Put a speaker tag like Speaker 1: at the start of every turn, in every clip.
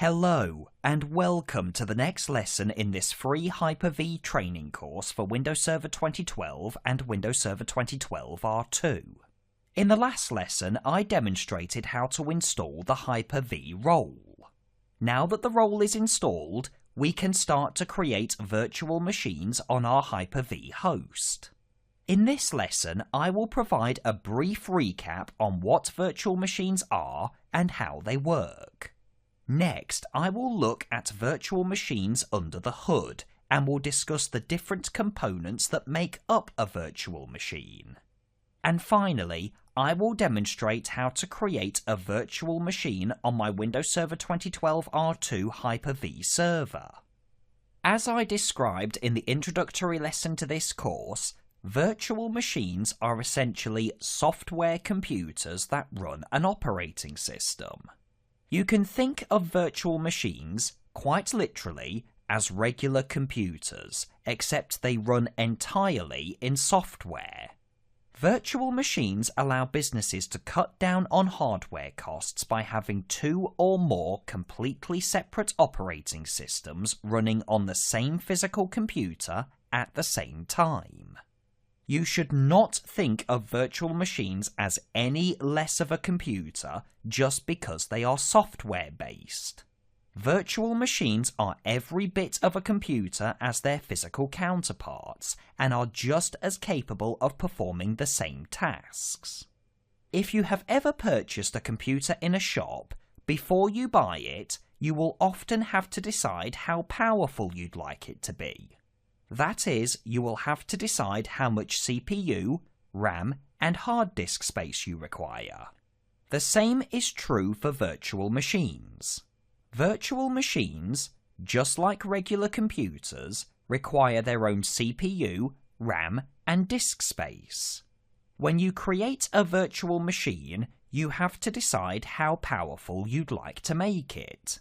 Speaker 1: Hello, and welcome to the next lesson in this free Hyper-V training course for Windows Server 2012 and Windows Server 2012 R2. In the last lesson, I demonstrated how to install the Hyper-V role. Now that the role is installed, we can start to create virtual machines on our Hyper-V host. In this lesson, I will provide a brief recap on what virtual machines are and how they work. Next, I will look at virtual machines under the hood and will discuss the different components that make up a virtual machine. And finally, I will demonstrate how to create a virtual machine on my Windows Server 2012 R2 Hyper-V server. As I described in the introductory lesson to this course, virtual machines are essentially software computers that run an operating system. You can think of virtual machines, quite literally, as regular computers, except they run entirely in software. Virtual machines allow businesses to cut down on hardware costs by having two or more completely separate operating systems running on the same physical computer at the same time. You should not think of virtual machines as any less of a computer just because they are software-based. Virtual machines are every bit of a computer as their physical counterparts and are just as capable of performing the same tasks. If you have ever purchased a computer in a shop, before you buy it, you will often have to decide how powerful you'd like it to be. That is, you will have to decide how much CPU, RAM, and hard disk space you require. The same is true for virtual machines. Virtual machines, just like regular computers, require their own CPU, RAM, and disk space. When you create a virtual machine, you have to decide how powerful you'd like to make it.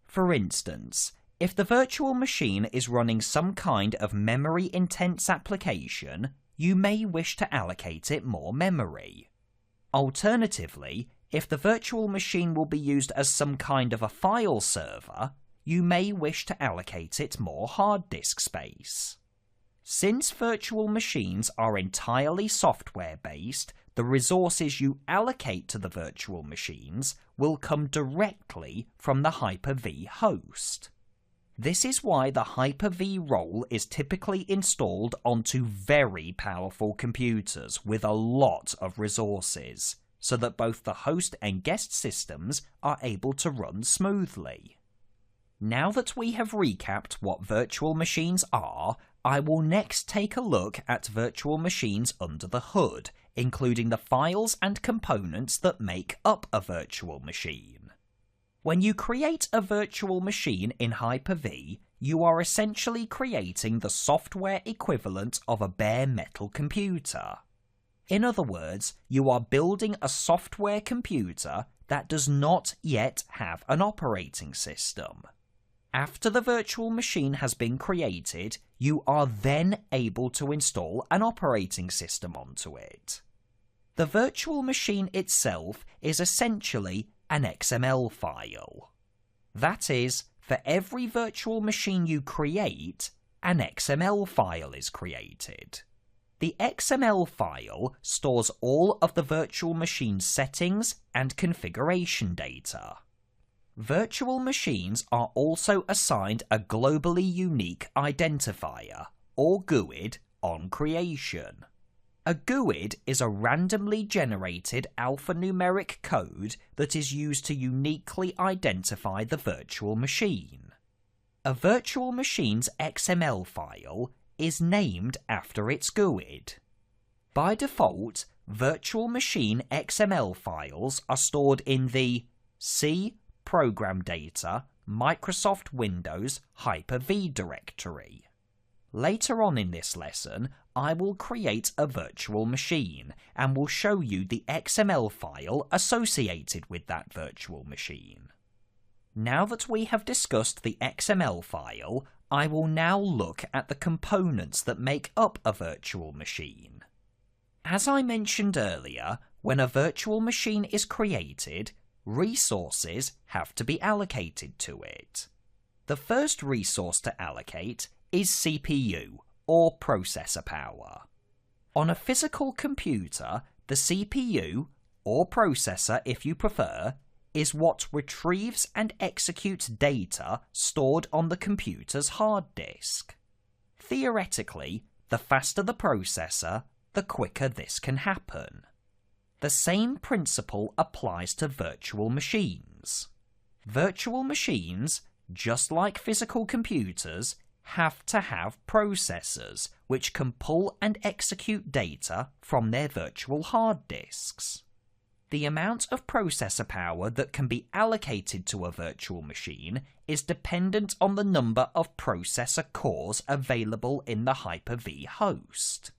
Speaker 1: For instance, if the virtual machine is running some kind of memory-intense application, you may wish to allocate it more memory. Alternatively, if the virtual machine will be used as some kind of a file server, you may wish to allocate it more hard disk space. Since virtual machines are entirely software-based, the resources you allocate to the virtual machines will come directly from the Hyper-V host. This is why the Hyper-V role is typically installed onto very powerful computers with a lot of resources, so that both the host and guest systems are able to run smoothly. Now that we have recapped what virtual machines are, I will next take a look at virtual machines under the hood, including the files and components that make up a virtual machine. When you create a virtual machine in Hyper-V, you are essentially creating the software equivalent of a bare metal computer. In other words, you are building a software computer that does not yet have an operating system. After the virtual machine has been created, you are then able to install an operating system onto it. The virtual machine itself is essentially an XML file. That is, for every virtual machine you create, an XML file is created. The XML file stores all of the virtual machine's settings and configuration data. Virtual machines are also assigned a globally unique identifier, or GUID, on creation. A GUID is a randomly generated alphanumeric code that is used to uniquely identify the virtual machine. A virtual machine's XML file is named after its GUID. By default, virtual machine XML files are stored in the C Program Data Microsoft Windows Hyper-V directory. Later on in this lesson, I will create a virtual machine and will show you the XML file associated with that virtual machine. Now that we have discussed the XML file, I will now look at the components that make up a virtual machine. As I mentioned earlier, when a virtual machine is created, resources have to be allocated to it. The first resource to allocate is CPU, or processor power. On a physical computer, the CPU, or processor if you prefer, is what retrieves and executes data stored on the computer's hard disk. Theoretically, the faster the processor, the quicker this can happen. The same principle applies to virtual machines. Virtual machines, just like physical computers, have to have processors which can pull and execute data from their virtual hard disks. The amount of processor power that can be allocated to a virtual machine is dependent on the number of processor cores available in the Hyper-V host.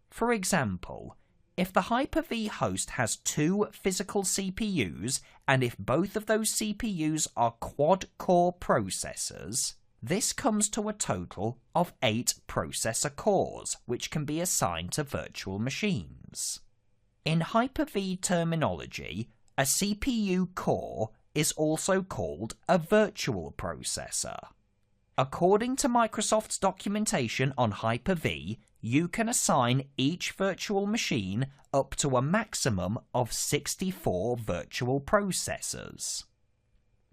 Speaker 1: For example, if the Hyper-V host has 2 physical CPUs, and if both of those CPUs are quad-core processors, this comes to a total of 8 processor cores, which can be assigned to virtual machines. In Hyper-V terminology, a CPU core is also called a virtual processor. According to Microsoft's documentation on Hyper-V, you can assign each virtual machine up to a maximum of 64 virtual processors.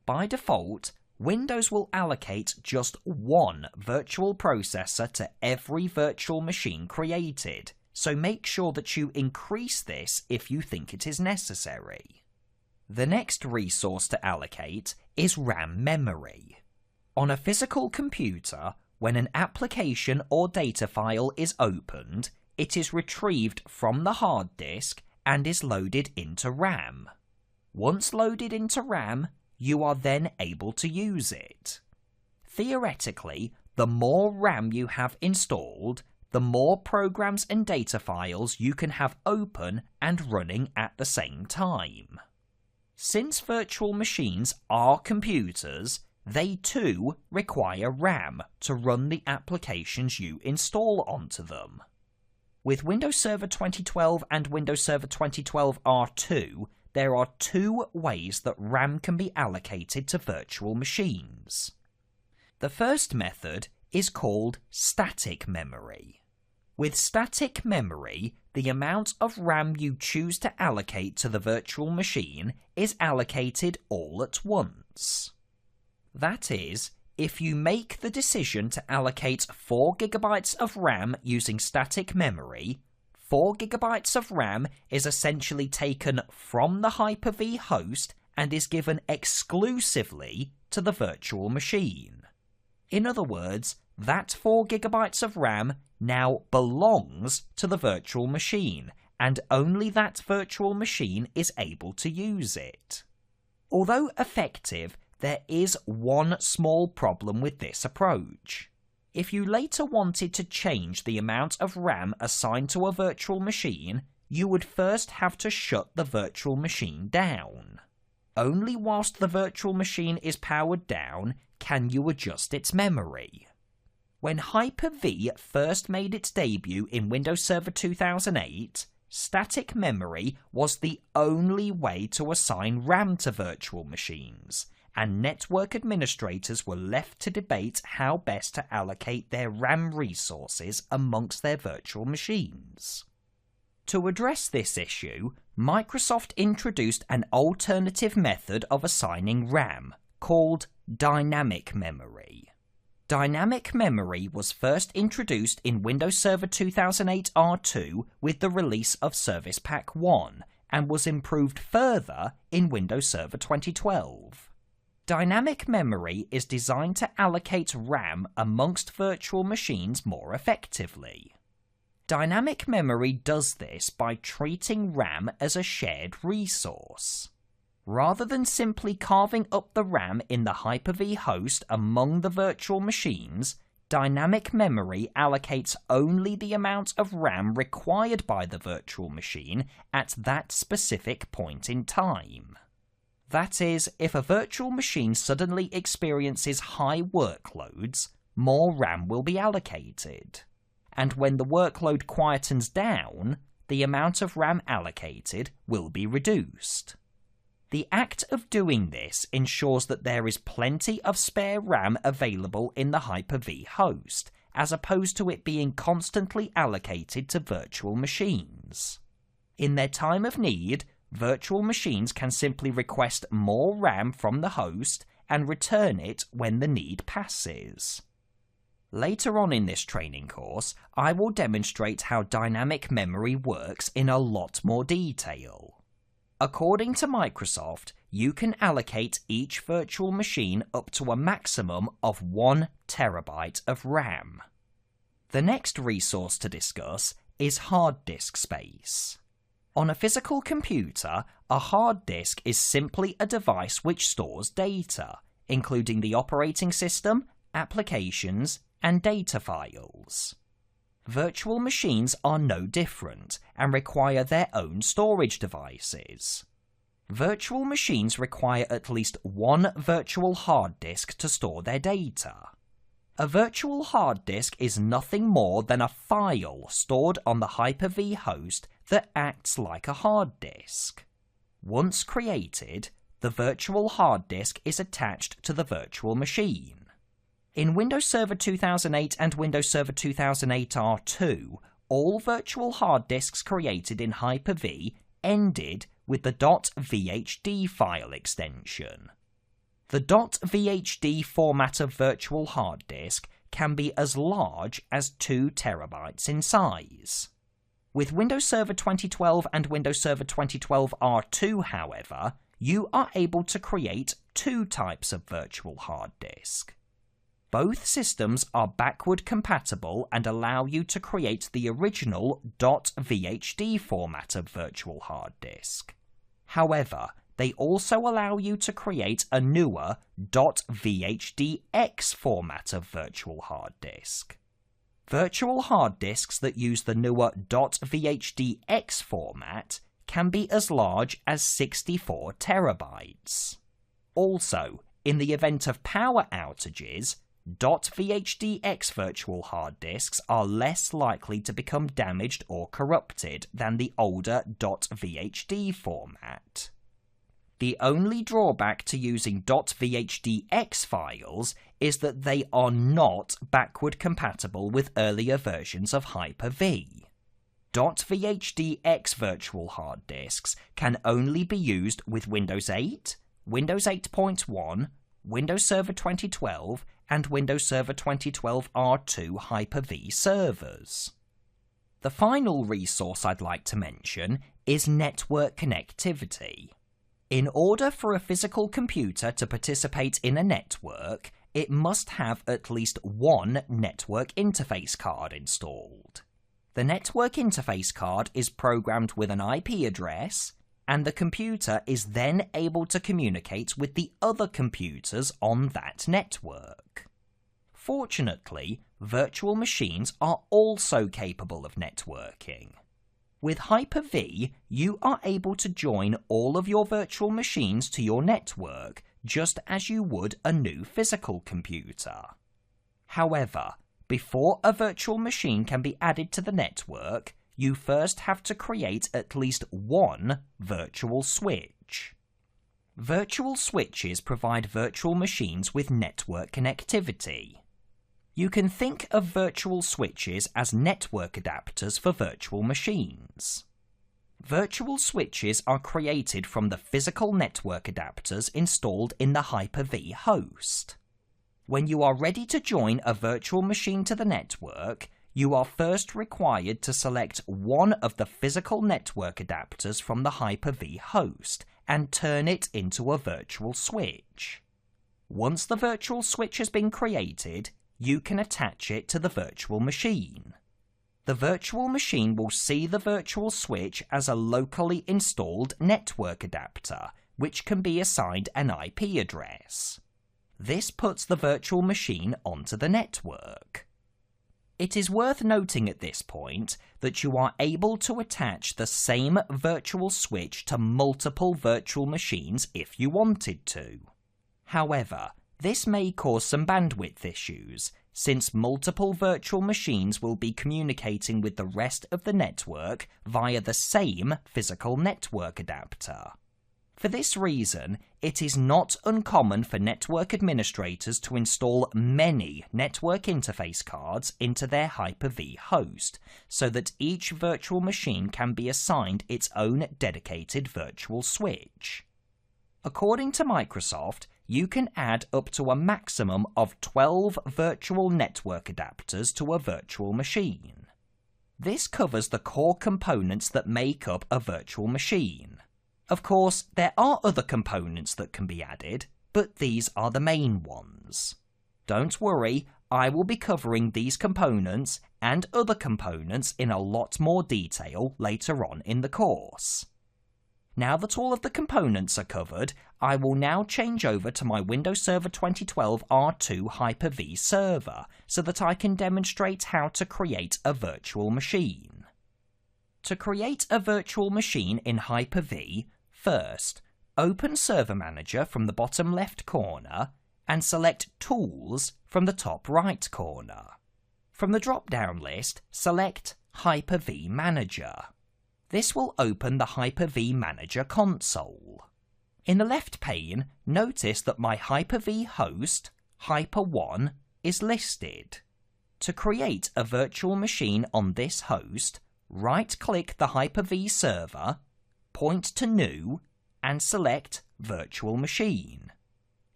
Speaker 1: By default, Windows will allocate just 1 virtual processor to every virtual machine created, so make sure that you increase this if you think it is necessary. The next resource to allocate is RAM memory. On a physical computer, when an application or data file is opened, it is retrieved from the hard disk and is loaded into RAM. Once loaded into RAM, you are then able to use it. Theoretically, the more RAM you have installed, the more programs and data files you can have open and running at the same time. Since virtual machines are computers, they too require RAM to run the applications you install onto them. With Windows Server 2012 and Windows Server 2012 R2, there are 2 ways that RAM can be allocated to virtual machines. The first method is called static memory. With static memory, the amount of RAM you choose to allocate to the virtual machine is allocated all at once. That is, if you make the decision to allocate 4 GB of RAM using static memory, 4 GB of RAM is essentially taken from the Hyper-V host and is given exclusively to the virtual machine. In other words, that 4 GB of RAM now belongs to the virtual machine, and only that virtual machine is able to use it. Although effective, there is one small problem with this approach. If you later wanted to change the amount of RAM assigned to a virtual machine, you would first have to shut the virtual machine down. Only whilst the virtual machine is powered down can you adjust its memory. When Hyper-V first made its debut in Windows Server 2008, static memory was the only way to assign RAM to virtual machines, and network administrators were left to debate how best to allocate their RAM resources amongst their virtual machines. To address this issue, Microsoft introduced an alternative method of assigning RAM, called dynamic memory. Dynamic memory was first introduced in Windows Server 2008 R2 with the release of Service Pack 1, and was improved further in Windows Server 2012. Dynamic memory is designed to allocate RAM amongst virtual machines more effectively. Dynamic memory does this by treating RAM as a shared resource. Rather than simply carving up the RAM in the Hyper-V host among the virtual machines, dynamic memory allocates only the amount of RAM required by the virtual machine at that specific point in time. That is, if a virtual machine suddenly experiences high workloads, more RAM will be allocated. And when the workload quietens down, the amount of RAM allocated will be reduced. The act of doing this ensures that there is plenty of spare RAM available in the Hyper-V host, as opposed to it being constantly allocated to virtual machines. In their time of need, virtual machines can simply request more RAM from the host and return it when the need passes. Later on in this training course, I will demonstrate how dynamic memory works in a lot more detail. According to Microsoft, you can allocate each virtual machine up to a maximum of 1 terabyte of RAM. The next resource to discuss is hard disk space. On a physical computer, a hard disk is simply a device which stores data, including the operating system, applications, and data files. Virtual machines are no different and require their own storage devices. Virtual machines require at least one virtual hard disk to store their data. A virtual hard disk is nothing more than a file stored on the Hyper-V host that acts like a hard disk. Once created, the virtual hard disk is attached to the virtual machine. In Windows Server 2008 and Windows Server 2008 R2, all virtual hard disks created in Hyper-V ended with the .vhd file extension. The .vhd format of virtual hard disk can be as large as 2 terabytes in size. With Windows Server 2012 and Windows Server 2012 R2, however, you are able to create 2 types of virtual hard disk. Both systems are backward compatible and allow you to create the original .vhd format of virtual hard disk. However, they also allow you to create a newer .vhdx format of virtual hard disk. Virtual hard disks that use the newer .vhdx format can be as large as 64 terabytes. Also, in the event of power outages, .vhdx virtual hard disks are less likely to become damaged or corrupted than the older .vhd format. The only drawback to using .vhdx files is that they are not backward compatible with earlier versions of Hyper-V. .vhdx virtual hard disks can only be used with Windows 8, Windows 8.1, Windows Server 2012, and Windows Server 2012 R2 Hyper-V servers. The final resource I'd like to mention is network connectivity. In order for a physical computer to participate in a network, it must have at least one network interface card installed. The network interface card is programmed with an IP address, and the computer is then able to communicate with the other computers on that network. Fortunately, virtual machines are also capable of networking. With Hyper-V, you are able to join all of your virtual machines to your network just as you would a new physical computer. However, before a virtual machine can be added to the network, you first have to create at least one virtual switch. Virtual switches provide virtual machines with network connectivity. You can think of virtual switches as network adapters for virtual machines. Virtual switches are created from the physical network adapters installed in the Hyper-V host. When you are ready to join a virtual machine to the network, you are first required to select one of the physical network adapters from the Hyper-V host and turn it into a virtual switch. Once the virtual switch has been created, you can attach it to the virtual machine. The virtual machine will see the virtual switch as a locally installed network adapter, which can be assigned an IP address. This puts the virtual machine onto the network. It is worth noting at this point that you are able to attach the same virtual switch to multiple virtual machines if you wanted to. However, this may cause some bandwidth issues, since multiple virtual machines will be communicating with the rest of the network via the same physical network adapter. For this reason, it is not uncommon for network administrators to install many network interface cards into their Hyper-V host, so that each virtual machine can be assigned its own dedicated virtual switch. According to Microsoft, you can add up to a maximum of 12 virtual network adapters to a virtual machine. This covers the core components that make up a virtual machine. Of course, there are other components that can be added, but these are the main ones. Don't worry, I will be covering these components and other components in a lot more detail later on in the course. Now that all of the components are covered, I will now change over to my Windows Server 2012 R2 Hyper-V server so that I can demonstrate how to create a virtual machine. To create a virtual machine in Hyper-V, first, open Server Manager from the bottom left corner and select Tools from the top right corner. From the drop-down list, select Hyper-V Manager. This will open the Hyper-V Manager console. In the left pane, notice that my Hyper-V host, Hyper1, is listed. To create a virtual machine on this host, right-click the Hyper-V server, point to New, and select Virtual Machine.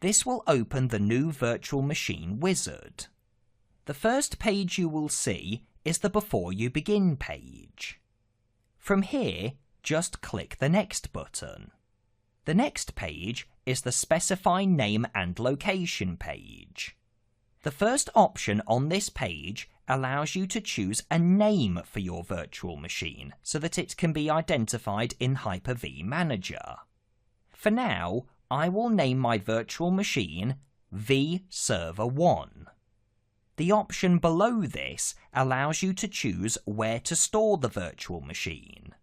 Speaker 1: This will open the new Virtual Machine wizard. The first page you will see is the Before You Begin page. From here, just click the Next button. The next page is the Specify Name and Location page. The first option on this page allows you to choose a name for your virtual machine so that it can be identified in Hyper-V Manager. For now, I will name my virtual machine vServer1. The option below this allows you to choose where to store the virtual machine.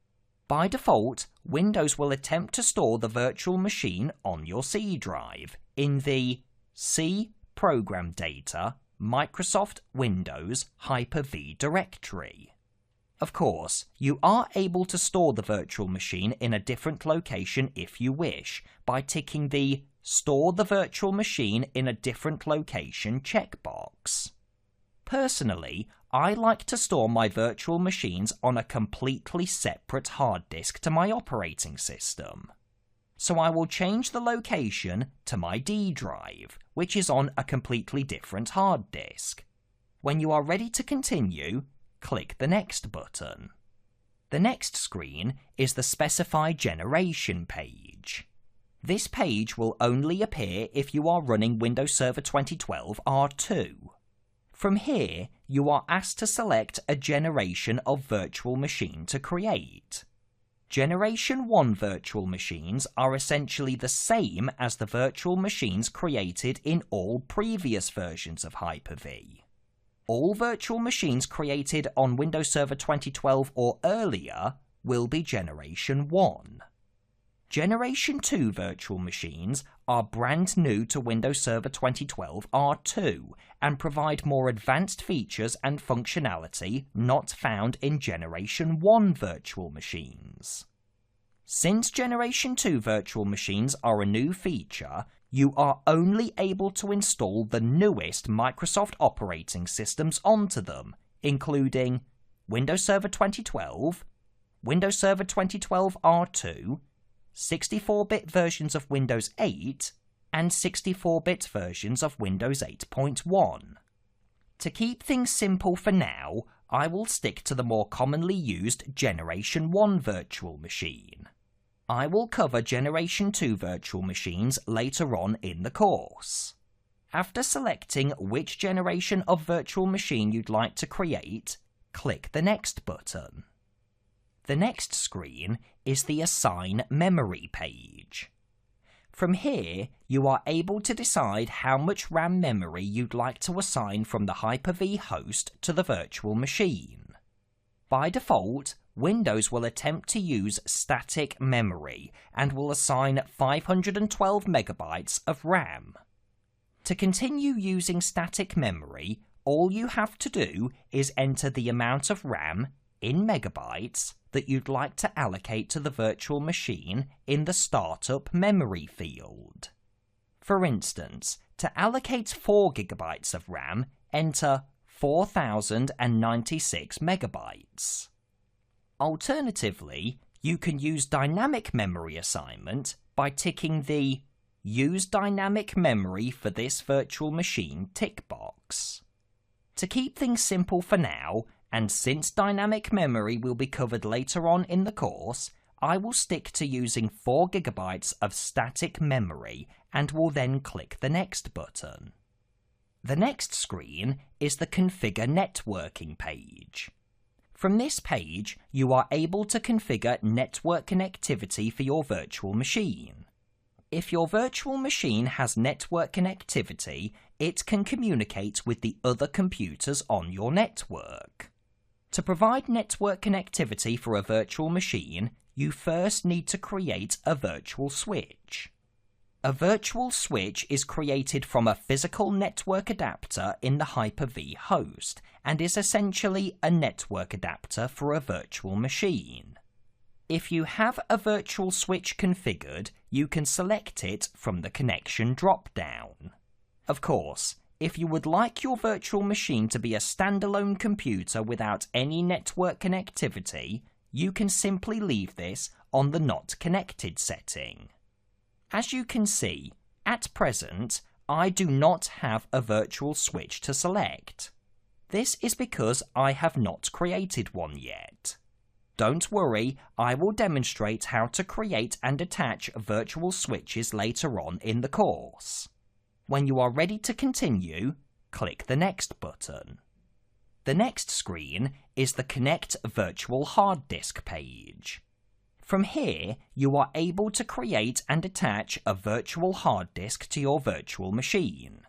Speaker 1: By default, Windows will attempt to store the virtual machine on your C drive in the C Program Data Microsoft Windows Hyper-V directory. Of course, you are able to store the virtual machine in a different location if you wish by ticking the Store the virtual machine in a different location checkbox. Personally, I like to store my virtual machines on a completely separate hard disk to my operating system. So I will change the location to my D drive, which is on a completely different hard disk. When you are ready to continue, click the Next button. The next screen is the Specify Generation page. This page will only appear if you are running Windows Server 2012 R2. From here, you are asked to select a generation of virtual machine to create. Generation 1 virtual machines are essentially the same as the virtual machines created in all previous versions of Hyper-V. All virtual machines created on Windows Server 2012 or earlier will be Generation 1. Generation 2 virtual machines are brand new to Windows Server 2012 R2 and provide more advanced features and functionality not found in Generation 1 virtual machines. Since Generation 2 virtual machines are a new feature, you are only able to install the newest Microsoft operating systems onto them, including Windows Server 2012, Windows Server 2012 R2, 64-bit versions of Windows 8, and 64-bit versions of Windows 8.1. To keep things simple for now, I will stick to the more commonly used Generation 1 virtual machine. I will cover Generation 2 virtual machines later on in the course. After selecting which generation of virtual machine you'd like to create, click the Next button. The next screen is the Assign Memory page. From here, you are able to decide how much RAM memory you'd like to assign from the Hyper-V host to the virtual machine. By default, Windows will attempt to use static memory and will assign 512 megabytes of RAM. To continue using static memory, all you have to do is enter the amount of RAM in megabytes that you'd like to allocate to the virtual machine in the Startup Memory field. For instance, to allocate 4 GB of RAM, enter 4096 MB. Alternatively, you can use dynamic memory assignment by ticking the Use Dynamic Memory for this virtual machine tick box. To keep things simple for now, and since dynamic memory will be covered later on in the course, I will stick to using 4 GB of static memory and will then click the Next button. The next screen is the Configure Networking page. From this page, you are able to configure network connectivity for your virtual machine. If your virtual machine has network connectivity, it can communicate with the other computers on your network. To provide network connectivity for a virtual machine, you first need to create a virtual switch. A virtual switch is created from a physical network adapter in the Hyper-V host and is essentially a network adapter for a virtual machine. If you have a virtual switch configured, you can select it from the connection drop-down. Of course, if you would like your virtual machine to be a standalone computer without any network connectivity, you can simply leave this on the Not Connected setting. As you can see, at present, I do not have a virtual switch to select. This is because I have not created one yet. Don't worry, I will demonstrate how to create and attach virtual switches later on in the course. When you are ready to continue, click the Next button. The next screen is the Connect Virtual Hard Disk page. From here, you are able to create and attach a virtual hard disk to your virtual machine.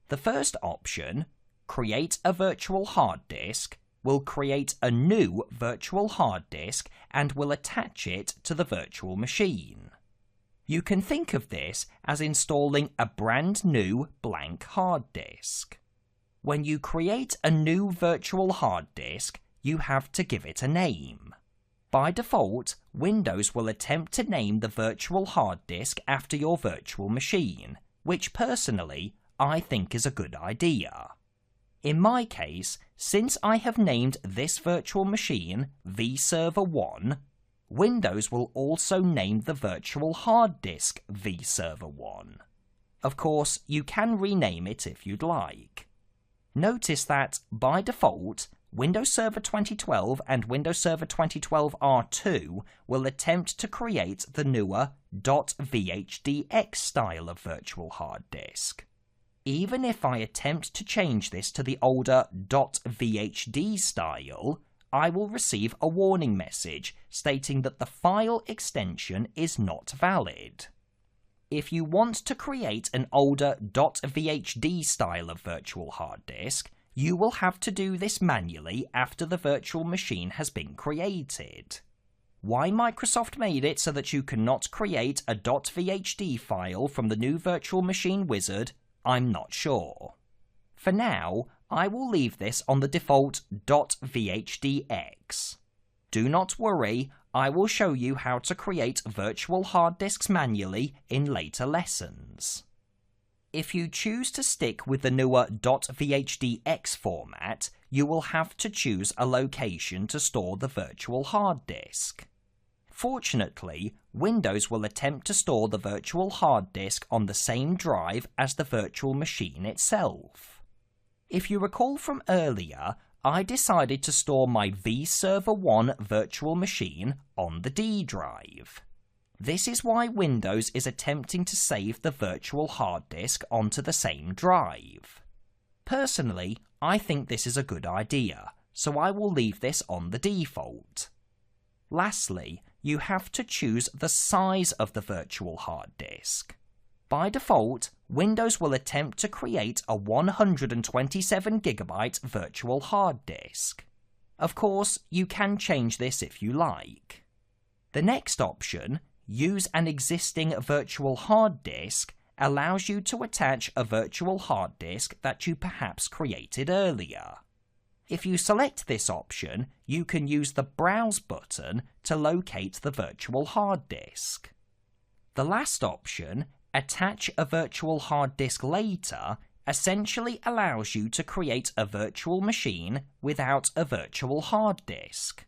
Speaker 1: The first option, Create a Virtual Hard Disk, will create a new virtual hard disk and will attach it to the virtual machine. You can think of this as installing a brand new blank hard disk. When you create a new virtual hard disk, you have to give it a name. By default, Windows will attempt to name the virtual hard disk after your virtual machine, which personally I think is a good idea. In my case, since I have named this virtual machine vServer1, Windows will also name the virtual hard disk vServer1. Of course, you can rename it if you'd like. Notice that, by default, Windows Server 2012 and Windows Server 2012 R2 will attempt to create the newer .vhdx style of virtual hard disk. Even if I attempt to change this to the older .vhd style, I will receive a warning message stating that the file extension is not valid. If you want to create an older .vhd style of virtual hard disk, you will have to do this manually after the virtual machine has been created. Why Microsoft made it so that you cannot create a .vhd file from the new virtual machine wizard, I'm not sure. For now, I will leave this on the default .vhdx. Do not worry, I will show you how to create virtual hard disks manually in later lessons. If you choose to stick with the newer .vhdx format, you will have to choose a location to store the virtual hard disk. Fortunately, Windows will attempt to store the virtual hard disk on the same drive as the virtual machine itself. If you recall from earlier, I decided to store my vServer1 virtual machine on the D drive. This is why Windows is attempting to save the virtual hard disk onto the same drive. Personally, I think this is a good idea, so I will leave this on the default. Lastly, you have to choose the size of the virtual hard disk. By default, Windows will attempt to create a 127GB virtual hard disk. Of course, you can change this if you like. The next option, Use an existing virtual hard disk, allows you to attach a virtual hard disk that you perhaps created earlier. If you select this option, you can use the Browse button to locate the virtual hard disk. The last option, Attach a virtual hard disk later, essentially allows you to create a virtual machine without a virtual hard disk.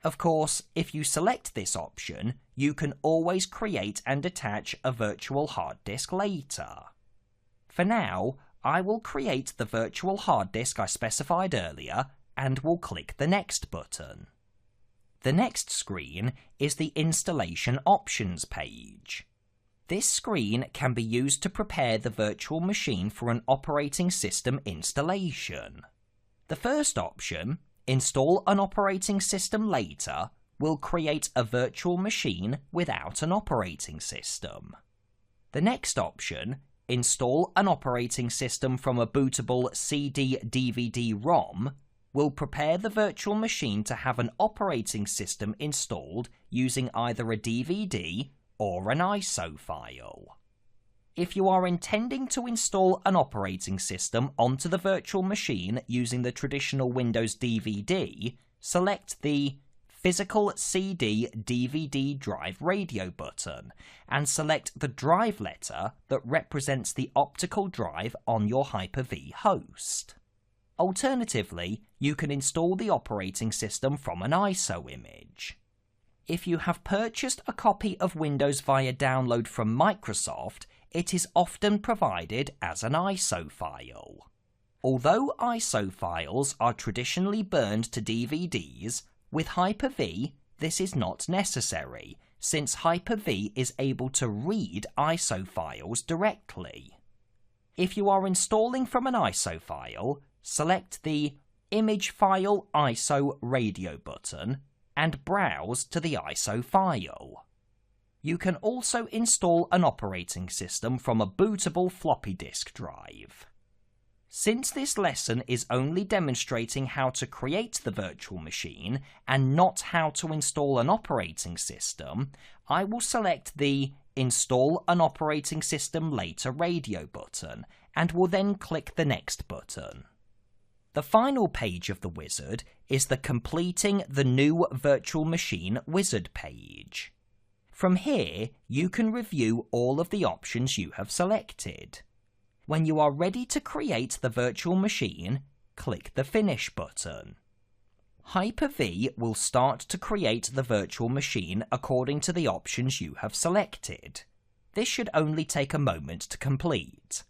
Speaker 1: Of course, if you select this option, you can always create and attach a virtual hard disk later. For now, I will create the virtual hard disk I specified earlier and will click the Next button. The next screen is the Installation Options page. This screen can be used to prepare the virtual machine for an operating system installation. The first option, Install an operating system later, will create a virtual machine without an operating system. The next option, Install an operating system from a bootable CD/DVD-ROM, will prepare the virtual machine to have an operating system installed using either a DVD or an ISO file. If you are intending to install an operating system onto the virtual machine using the traditional Windows DVD, select the Physical CD/DVD Drive Radio button and select the drive letter that represents the optical drive on your Hyper-V host. Alternatively, you can install the operating system from an ISO image. If you have purchased a copy of Windows via download from Microsoft, it is often provided as an ISO file. Although ISO files are traditionally burned to DVDs, with Hyper-V this is not necessary, since Hyper-V is able to read ISO files directly. If you are installing from an ISO file, select the Image File ISO Radio button and browse to the ISO file. You can also install an operating system from a bootable floppy disk drive. Since this lesson is only demonstrating how to create the virtual machine and not how to install an operating system, I will select the Install an Operating System Later radio button and will then click the Next button. The final page of the wizard is the Completing the New Virtual Machine wizard page. From here, you can review all of the options you have selected. When you are ready to create the virtual machine, click the Finish button. Hyper-V will start to create the virtual machine according to the options you have selected. This should only take a moment to complete.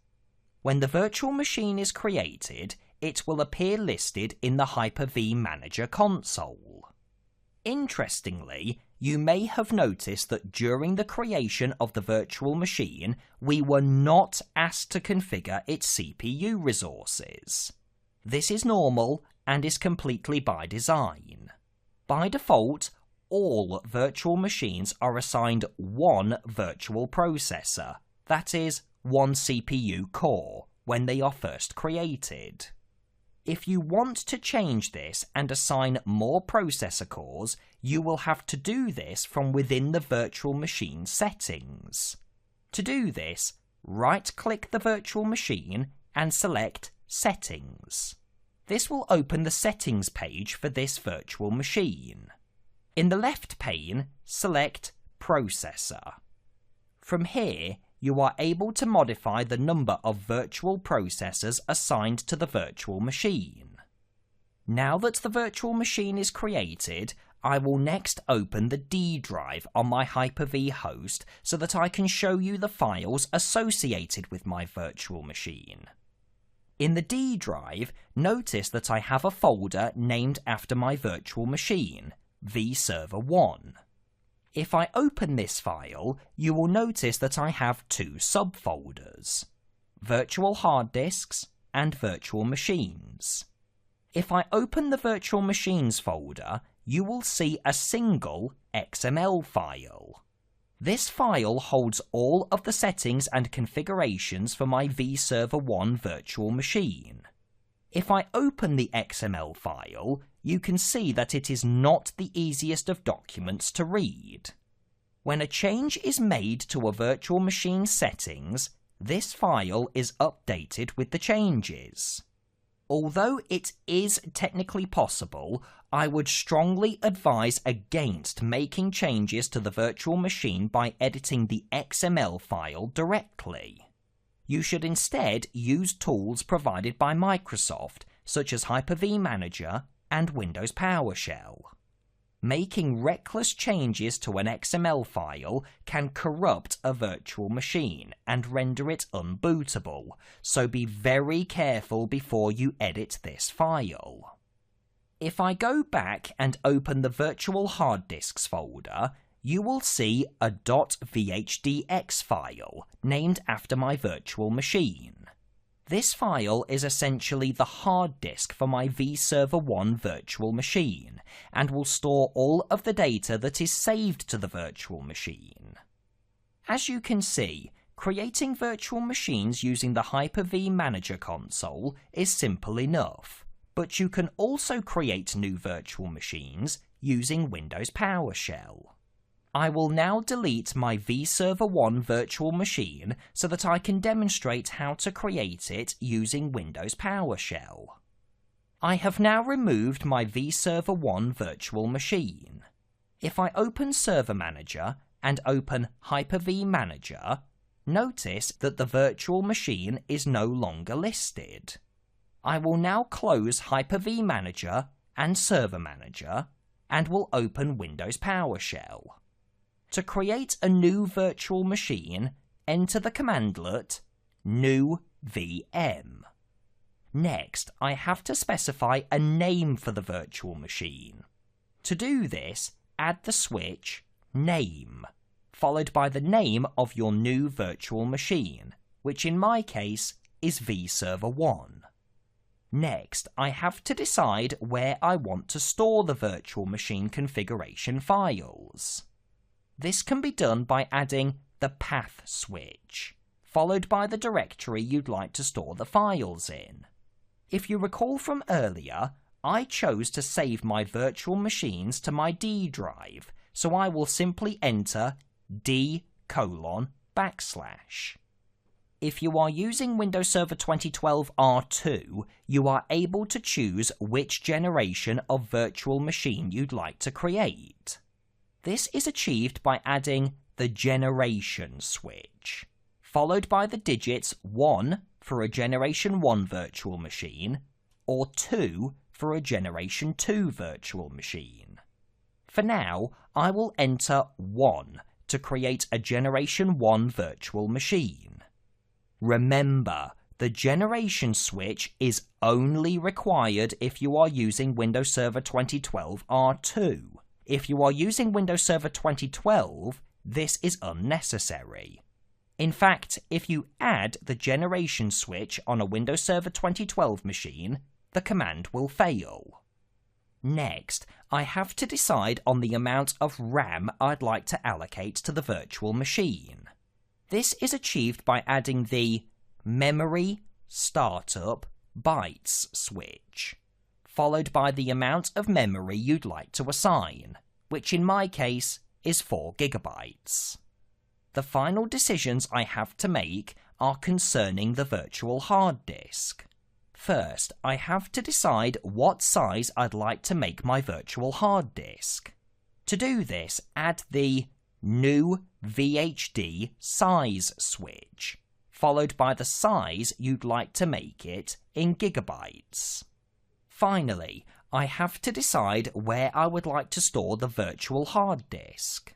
Speaker 1: When the virtual machine is created, it will appear listed in the Hyper-V Manager console. Interestingly, you may have noticed that during the creation of the virtual machine, we were not asked to configure its CPU resources. This is normal and is completely by design. By default, all virtual machines are assigned one virtual processor, that is, one CPU core, when they are first created. If you want to change this and assign more processor cores, you will have to do this from within the virtual machine settings. To do this, right-click the virtual machine and select Settings. This will open the settings page for this virtual machine. In the left pane, select Processor. From here, you are able to modify the number of virtual processors assigned to the virtual machine. Now that the virtual machine is created, I will next open the D drive on my Hyper-V host so that I can show you the files associated with my virtual machine. In the D drive, notice that I have a folder named after my virtual machine, vserver1. If I open this file, you will notice that I have two subfolders, Virtual Hard Disks and Virtual Machines. If I open the Virtual Machines folder, you will see a single XML file. This file holds all of the settings and configurations for my vserver1 virtual machine. If I open the XML file, you can see that it is not the easiest of documents to read. When a change is made to a virtual machine settings, this file is updated with the changes. Although it is technically possible, I would strongly advise against making changes to the virtual machine by editing the XML file directly. You should instead use tools provided by Microsoft, such as Hyper-V Manager and Windows PowerShell. Making reckless changes to an XML file can corrupt a virtual machine and render it unbootable, so be very careful before you edit this file. If I go back and open the virtual hard disks folder, you will see a .vhdx file named after my virtual machine. This file is essentially the hard disk for my vServer 1 virtual machine and will store all of the data that is saved to the virtual machine. As you can see, creating virtual machines using the Hyper-V Manager console is simple enough, but you can also create new virtual machines using Windows PowerShell. I will now delete my vServer 1 virtual machine so that I can demonstrate how to create it using Windows PowerShell. I have now removed my vServer 1 virtual machine. If I open Server Manager and open Hyper-V Manager, notice that the virtual machine is no longer listed. I will now close Hyper-V Manager and Server Manager and will open Windows PowerShell. To create a new virtual machine, enter the commandlet new VM. Next, I have to specify a name for the virtual machine. To do this, add the switch name, followed by the name of your new virtual machine, which in my case is vServer 1. Next, I have to decide where I want to store the virtual machine configuration files. This can be done by adding the path switch, followed by the directory you'd like to store the files in. If you recall from earlier, I chose to save my virtual machines to my D drive, so I will simply enter D://. If you are using Windows Server 2012 R2, you are able to choose which generation of virtual machine you'd like to create. This is achieved by adding the generation switch, followed by the digits 1 for a Generation 1 virtual machine, or 2 for a Generation 2 virtual machine. For now, I will enter 1 to create a Generation 1 virtual machine. Remember, the generation switch is only required if you are using Windows Server 2012 R2. If you are using Windows Server 2012, this is unnecessary. In fact, if you add the generation switch on a Windows Server 2012 machine, the command will fail. Next, I have to decide on the amount of RAM I'd like to allocate to the virtual machine. This is achieved by adding the memory startup bytes switch, followed by the amount of memory you'd like to assign, which in my case is 4 GB. The final decisions I have to make are concerning the virtual hard disk. First, I have to decide what size I'd like to make my virtual hard disk. To do this, add the new VHD size switch, followed by the size you'd like to make it in gigabytes. Finally, I have to decide where I would like to store the virtual hard disk.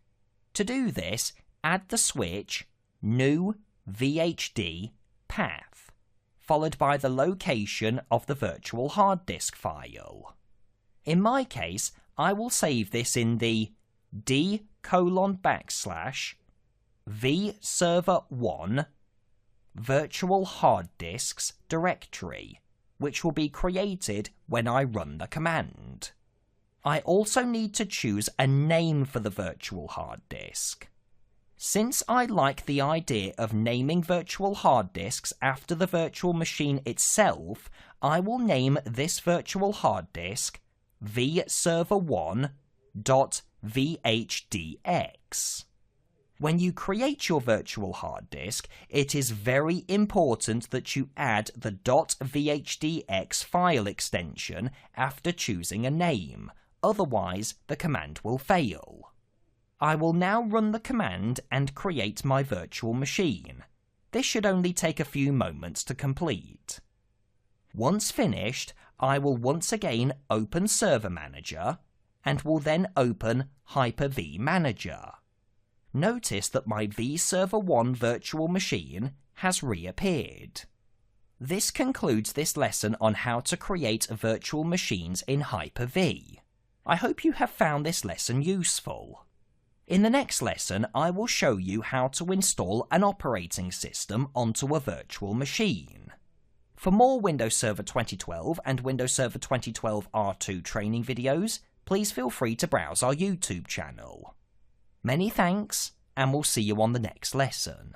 Speaker 1: To do this, add the switch new VHD path, followed by the location of the virtual hard disk file. In my case, I will save this in the D:/vServer1 virtual hard disks directory, which will be created when I run the command. I also need to choose a name for the virtual hard disk. Since I like the idea of naming virtual hard disks after the virtual machine itself, I will name this virtual hard disk vServer1.vhdx. When you create your virtual hard disk, it is very important that you add the .vhdx file extension after choosing a name, otherwise the command will fail. I will now run the command and create my virtual machine. This should only take a few moments to complete. Once finished, I will once again open Server Manager and will then open Hyper-V Manager. Notice that my vServer1 virtual machine has reappeared. This concludes this lesson on how to create virtual machines in Hyper-V. I hope you have found this lesson useful. In the next lesson, I will show you how to install an operating system onto a virtual machine. For more Windows Server 2012 and Windows Server 2012 R2 training videos, please feel free to browse our YouTube channel. Many thanks, and we'll see you on the next lesson.